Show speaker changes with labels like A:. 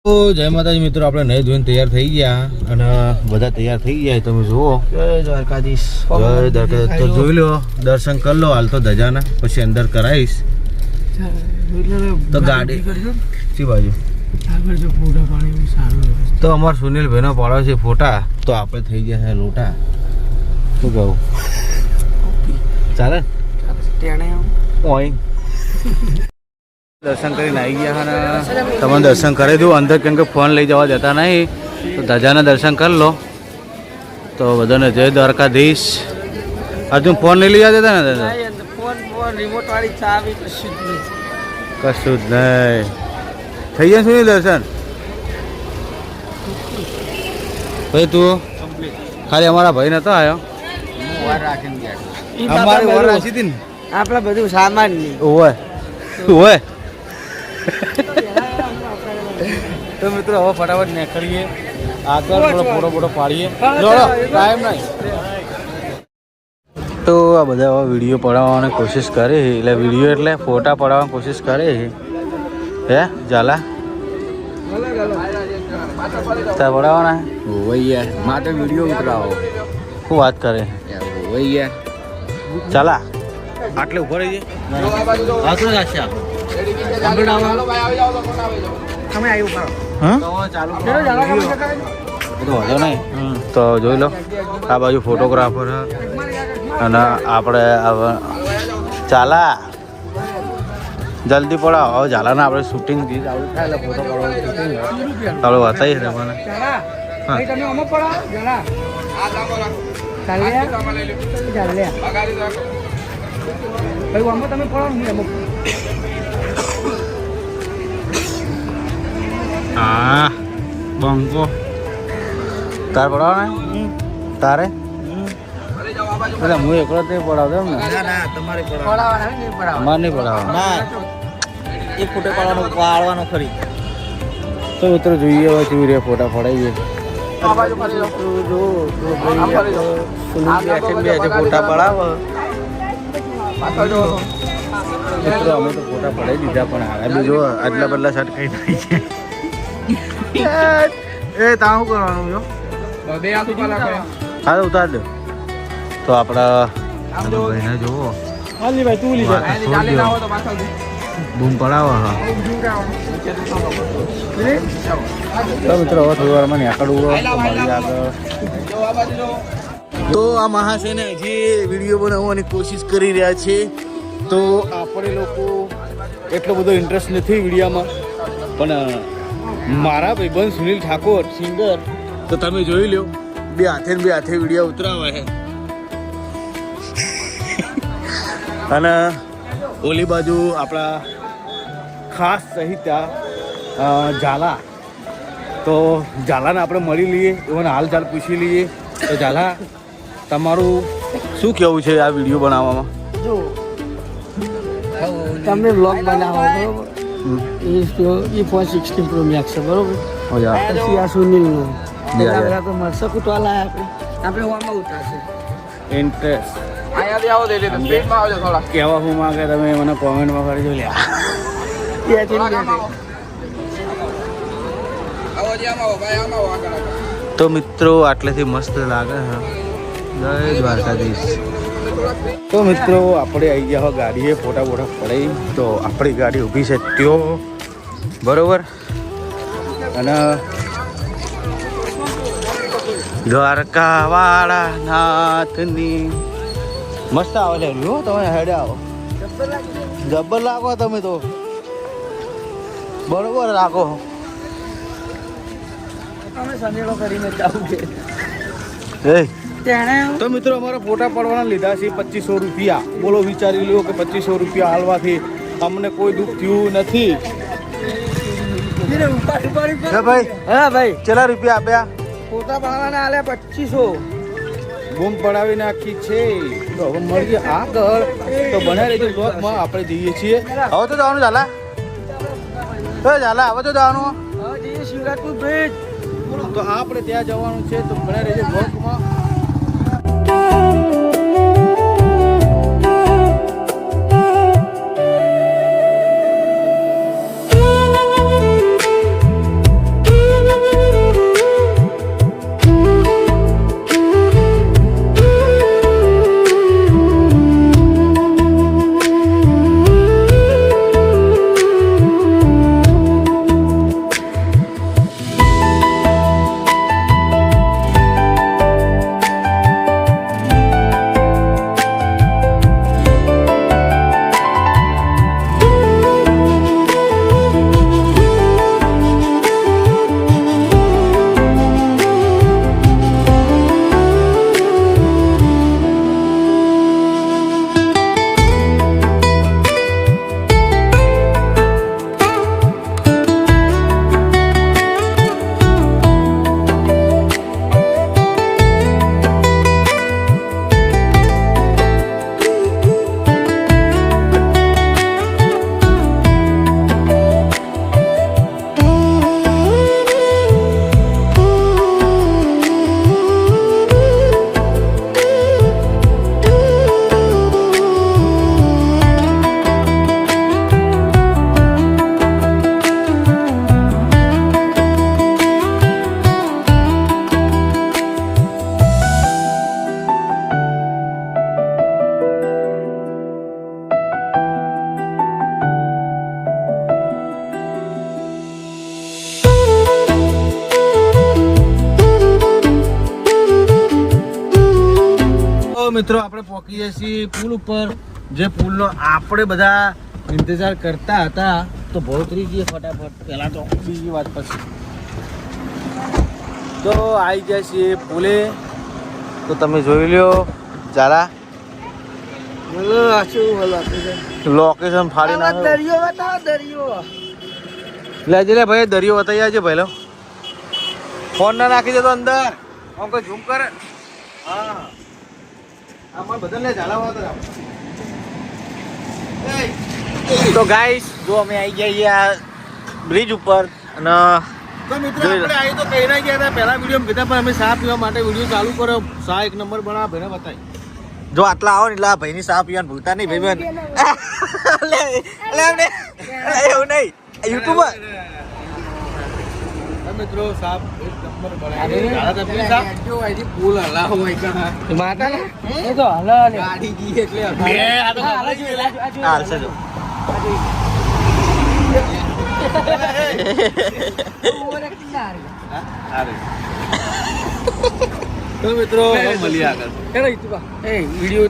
A: તો જય માતાજી મિત્રો, આપણે નહીં ધોઈને તૈયાર થઈ ગયા અને બધા તૈયાર થઈ ગયા. તમે જુઓ,
B: જય દ્વારકાધીશ.
A: જય દ્વારકા. તો જોઈ લો, દર્શન કરી લો હાલ તો ધજાના, પછી અંદર કરાવીશ. તો ગાડી શી બાજુ તો અમાર સુનિલભાઈનો પાડો છે ફોટા, તો આપણે થઈ ગયા છે લોટા. શું કહું, ચાલે ઓય દર્શન કરીને આવી ગયા અને તમે દર્શન કરી દઉં અંદર, કેમ કે ફોન લઈ જવા દેતા નહીં. તો ધજાના દર્શન કરી લો. તો બધાને જય દ્વારકાધીશ. હજુ ફોન નહીં લઈ જવા દેતા ને દાદા? કશું જ નહીં. થઈ જાય શું દર્શન? ભાઈ તું ખાલી અમારા ભાઈ નતો આવ્યો, અમારી વાર રાખી હતી ને
B: આપડે બધું સામાન
A: ઓય ઓય. તો મિત્રો હવે ફટાફટ નીકળીએ આગળ, થોડો ફોટો પાડીએ. ટાઈમ નહીં. તો આ બધા હવે વિડીયો પડાવવાની કોશિશ કરે, એટલે વિડીયો એટલે ફોટા પડાવવાની કોશિશ કરે. હે ઝાલા તાર પડાવવાના
B: યાર માટે વિડીયો ઉતરાવો.
A: શું વાત કરે
B: યાર
A: ચાલા આટલે ઉભો રહી જાય. તો જોઈ લો, આ બાજુ ફોટોગ્રાફર અને આપણે ચાલા જલ્દી પડાવો. હવે ઝાલાને આપણે શૂટિંગ ચાલુ થાય એટલે ફોટો પાડવાનું શૂટિંગ આપણે બતાવીએ તમને. હા બંકો તારે પડાવવાના? તારે એટલે હું એકલો જ નહીં પડાવતો એમ ને? અમારે નહીં પડાવવાના.
B: એક ફોટો પાડવાનો ખરી.
A: તો મિત્રો જોઈએ હવે કેવી રીતે ફોટા પડાવીએ. ફોટા પડાવો મિત્રો, અમે તો ફોટા પડાવી દીધા, પણ આગળ જો આટલા બદલા શર્ટ કઈ થઈ છે. એ તા શું કરવાનું જો? હા ઉતાર દો. તો આપણા ભાઈને જોવો બૂમ પડાવો. હા તો મિત્રો હવે થોડી વારમાં નીકળવું આગળ. તો આ મહાશયને હજી વિડીયો બનાવવાની કોશિશ કરી રહ્યા છે. તો આપણે લોકો એટલો બધો ઇન્ટરેસ્ટ નથી વિડીયોમાં, પણ મારા ભાઈબંધ સુનિલ ઠાકોર સિંગર, તો તમે જોઈ લો, બે હાથે વિડીયો ઉતરાવે છે. અને ઓલી બાજુ આપણા ખાસ સહિતા ઝાલા, તો ઝાલાને આપણે મળી લઈએ, એવાનો હાલ ચાલ પૂછી લઈએ. તો ઝાલા, તમારું શું કહેવું છે આ વિડીયો બનાવવામાં?
B: જો તમે બ્લોગ બનાવો બરોબર, એ ફોન 16 પ્રો મેક્સ છે બરોબર. પછી આ સુનિલનો તો મળશે કુટવાલા આપણે ઓમાં ઉતારશે
A: ઇન્ટરેસ્ટ. કહેવા હું માંગે તમે મને કોમેન્ટમાં કરજો લ્યા. તો મિત્રો આટલેથી મસ્ત લાગે છે. જય દ્વારકાધીશ. તો મિત્રો આપણે આવી ગયા ગાડીએ, ફોટા પડાવી. તો આપણી ગાડી ઊભી છે ત્યો બરોબર. અને દ્વારકા વાળા નાથની મસ્ત આવે છે. લો તમે હેડે આવો, જબ્બર લાગો તમે તો, બરોબર લાગો. તો મિત્રો અમારા ફોટા પાડવાના લીધા છે 2500 રૂપિયા. બોલો, વિચારી લો કે 2500 રૂપિયા હાલવાથી અમને કોઈ દુઃખ થયું નથી. ભાઈ
B: હા ભાઈ,
A: કેટલા રૂપિયા આપ્યા?
B: ફોટા પાડવાના આલે 2500.
A: બૂમ પડાવી નાખી છે. તો હવે મળીએ આગળ. તો બનાવી રહેજો બ્લોગમાં. આપણે જઈએ છીએ. હવે તો જવાનું ઝાલા, હવે તો જવાનું
B: શિવરાજપુર બ્રિજ.
A: તો આપણે ત્યાં જવાનું છે. તો બનાવી રહેજો બ્લોગમાં. મિત્રો આપણે પહોંચી જઈએ છીએ પુલ ઉપર, જે પુલનો આપણે બધા ઇંતજાર કરતા હતા. તો બહુ ઉતરી જઈએ ફટાફટ, પહેલાં તો બીજી વાત પછી. તો આવી જાય છીએ પુલે. તો તમે જોઈ લ્યો જારા
B: બોલો શું બોલો
A: લોકેશન ફાડી નાખો.
B: દરિયો બતાવો દરિયો.
A: લેજે લે ભાઈ, દરિયો બતાવી આવજે ભાઈ. લો ફોન ના નાખી દેતો અંદર, આમ કોઈ ઝૂમ કરે. હા આમાં બધા લે ઝાલા તો ગાઈસ જો અમે આવી ગયા આ બ્રિજ ઉપર. અને તો મિત્રો આપણે આવી તો કહી ના ગયા હતા પહેલા વિડીયો કીધા, પણ અમે ચા પીવા માટે વિડીયો ચાલુ કર્યો. ચા એક નંબર બનાવ ભાઈને બતાવી. જો આટલા આવો ને એટલે આ ભાઈની ચા પીવાનું ભૂલતા નહીં ભાઈ. એવું નહીં યુટ્યુબર મિત્રો સાપ એક નંબર બનાવી. પુલ હલા હોય કા
B: માતા ને એ તો હલા ને
A: ગાડી જી એટલે હાલશે જો. તો મિત્રો મળીએ આગળ.
B: એ વિડિયો